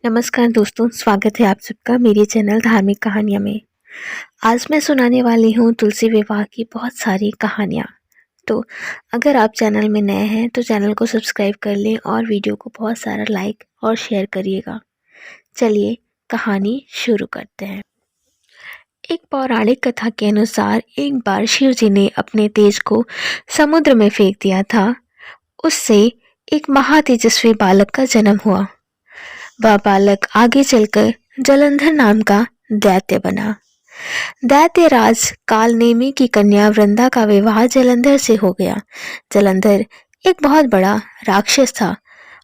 नमस्कार दोस्तों, स्वागत है आप सबका मेरे चैनल धार्मिक कहानियाँ में। आज मैं सुनाने वाली हूँ तुलसी विवाह की बहुत सारी कहानियाँ। तो अगर आप चैनल में नए हैं तो चैनल को सब्सक्राइब कर लें और वीडियो को बहुत सारा लाइक और शेयर करिएगा। चलिए कहानी शुरू करते हैं। एक पौराणिक कथा के अनुसार एक बार शिव जी ने अपने तेज को समुद्र में फेंक दिया था। उससे एक महातेजस्वी बालक का जन्म हुआ। वह बालक आगे चलकर जलंधर नाम का दैत्य बना। दैत्य राज कालनेमी की कन्या वृंदा का विवाह जलंधर से हो गया। जलंधर एक बहुत बड़ा राक्षस था।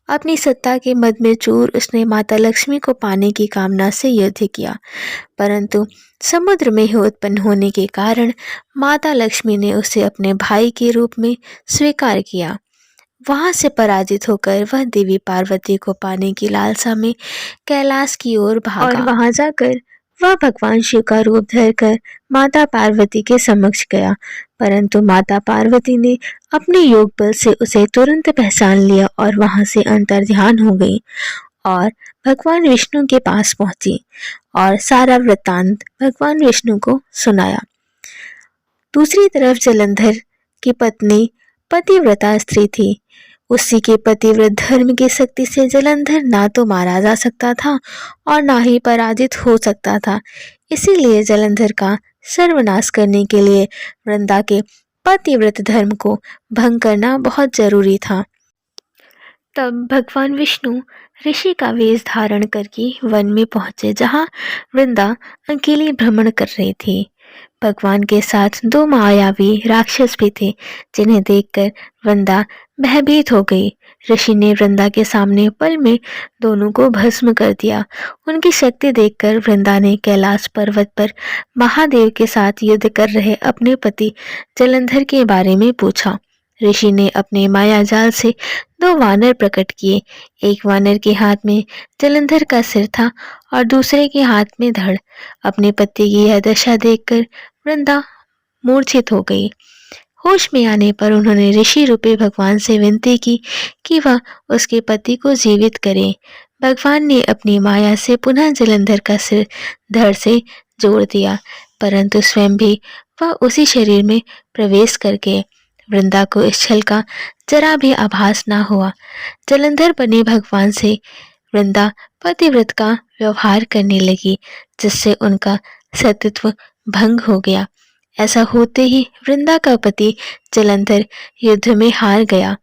अपनी सत्ता के मद में चूर उसने माता लक्ष्मी को पाने की कामना से युद्ध किया, परंतु समुद्र में ही उत्पन्न होने के कारण माता लक्ष्मी ने उसे अपने भाई के रूप में स्वीकार किया। वहां से पराजित होकर वह देवी पार्वती को पाने की लालसा में कैलाश की ओर भागा और वहां जाकर वह भगवान शिव का रूप धरकर माता पार्वती के समक्ष गया, परंतु माता पार्वती ने अपने योग बल से उसे तुरंत पहचान लिया और वहां से अंतर्ध्यान हो गई और भगवान विष्णु के पास पहुंची और सारा वृत्तांत भगवान विष्णु को सुनाया। दूसरी तरफ जलंधर की पत्नी पतिव्रता स्त्री थी। उसी के पतिव्रत धर्म की शक्ति से जलंधर ना तो मारा जा सकता था और ना ही पराजित हो सकता था। इसीलिए जलंधर का सर्वनाश करने के लिए वृंदा के पतिव्रत धर्म को भंग करना बहुत जरूरी था। तब भगवान विष्णु ऋषि का वेश धारण करके वन में पहुंचे, जहां वृंदा अकेली भ्रमण कर रही थी। भगवान के साथ दो मायावी राक्षस भी थे, जिन्हें देखकर वृंदा भयभीत हो गई। ऋषि ने वृंदा के सामने पल में दोनों को भस्म कर दिया। उनकी शक्ति देखकर वृंदा ने कैलाश पर्वत पर महादेव के साथ युद्ध कर रहे अपने पति जलंधर के बारे में पूछा। ऋषि ने अपने माया जाल से दो वानर प्रकट किए। एक वानर के हाथ में जलंधर का सिर था और दूसरे के हाथ में धड़। अपने पति की यह दशा देखकर वृंदा मूर्छित हो गई। होश में आने पर उन्होंने ऋषि रूपी भगवान से विनती की कि वह उसके पति को जीवित करें। भगवान ने अपनी माया से पुनः जलंधर का सिर धड़ से जोड़ दिया, परंतु स्वयं भी वह उसी शरीर में प्रवेश करके वृंदा को इस छल का जरा भी आभास ना हुआ। जलंधर बने भगवान से वृंदा पतिव्रत का व्यवहार करने लगी, जिससे उनका सतीत्व भंग हो गया। ऐसा होते ही वृंदा का पति जलंधर युद्ध में हार गया।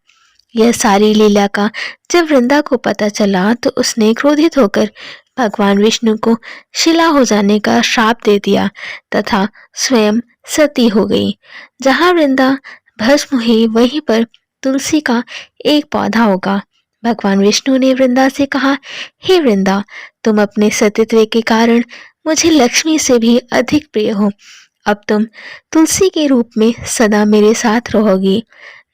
यह सारी लीला का जब वृंदा को पता चला तो उसने क्रोधित होकर भगवान विष्णु को शिला हो जाने का श्राप दे दिया तथा स्वयं सती हो गई। जहां वृंदा भस्म हुई वहीं पर तुलसी का एक पौधा होगा। भगवान विष्णु ने वृंदा से कहा, हे वृंदा, तुम अपने सतीत्व के कारण मुझे लक्ष्मी से भी अधिक प्रिय हो। अब तुम तुलसी के रूप में सदा मेरे साथ रहोगी।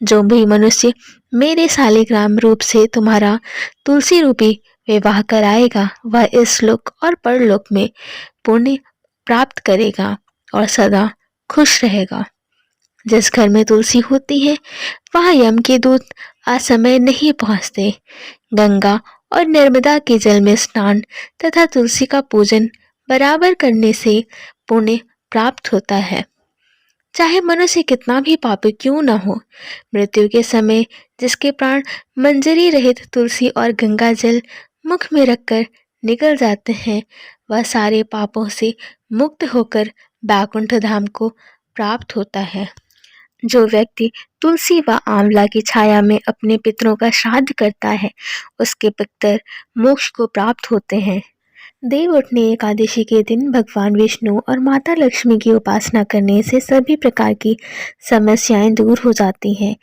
जो भी मनुष्य मेरे शालिग्राम रूप से तुम्हारा तुलसी रूपी विवाह कराएगा, वह इस लोक और परलोक में पुण्य प्राप्त करेगा और सदा खुश रहेगा। जिस घर में तुलसी होती है वहां यम के दूत असमय नहीं पहुंचते। गंगा और नर्मदा के जल में स्नान तथा तुलसी का पूजन बराबर करने से पुण्य प्राप्त होता है। चाहे मनुष्य कितना भी पापी क्यों न हो, मृत्यु के समय जिसके प्राण मंजरी रहित तुलसी और गंगा जल मुख में रखकर निकल जाते हैं, वह सारे पापों से मुक्त होकर बैकुंठ धाम को प्राप्त होता है। जो व्यक्ति तुलसी व आंवला की छाया में अपने पितरों का श्राद्ध करता है, उसके पितर मोक्ष को प्राप्त होते हैं। देव उठनी एकादशी के दिन भगवान विष्णु और माता लक्ष्मी की उपासना करने से सभी प्रकार की समस्याएं दूर हो जाती हैं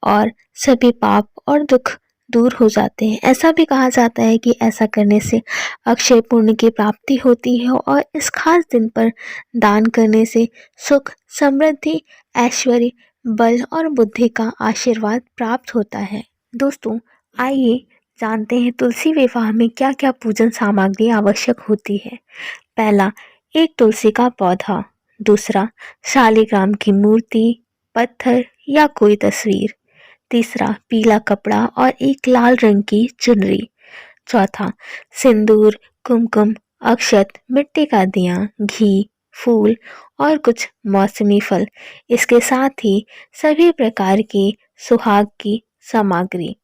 और सभी पाप और दुख दूर हो जाते हैं। ऐसा भी कहा जाता है कि ऐसा करने से अक्षय पुण्य की प्राप्ति होती है और इस खास दिन पर दान करने से सुख, समृद्धि, ऐश्वर्य, बल और बुद्धि का आशीर्वाद प्राप्त होता है। दोस्तों, आइए जानते हैं तुलसी विवाह में क्या क्या पूजन सामग्री आवश्यक होती है। पहला, एक तुलसी का पौधा। दूसरा, शालिग्राम की मूर्ति, पत्थर या कोई तस्वीर। तीसरा, पीला कपड़ा और एक लाल रंग की चुनरी। चौथा, सिंदूर, कुमकुम, अक्षत, मिट्टी का दिया, घी, फूल और कुछ मौसमी फल। इसके साथ ही सभी प्रकार की सुहाग की सामग्री।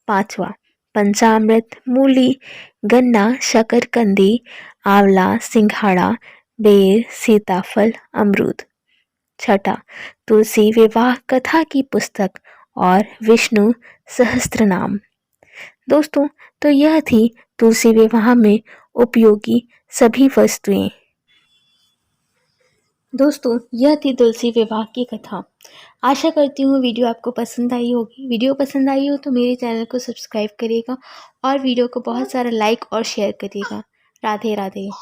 पांचवा, पंचामृत, मूली, गन्ना, शकरकंदी, आंवला, सिंघाड़ा, बेर, सीताफल, अमरूद। छठा, तुलसी विवाह कथा की पुस्तक और विष्णु सहस्त्रनाम। दोस्तों, तो यह थी तुलसी विवाह में उपयोगी सभी वस्तुएं। दोस्तों, यह थी तुलसी विवाह की कथा। आशा करती हूँ वीडियो आपको पसंद आई होगी। वीडियो पसंद आई हो तो मेरे चैनल को सब्सक्राइब करिएगा और वीडियो को बहुत सारा लाइक और शेयर करिएगा। राधे राधे।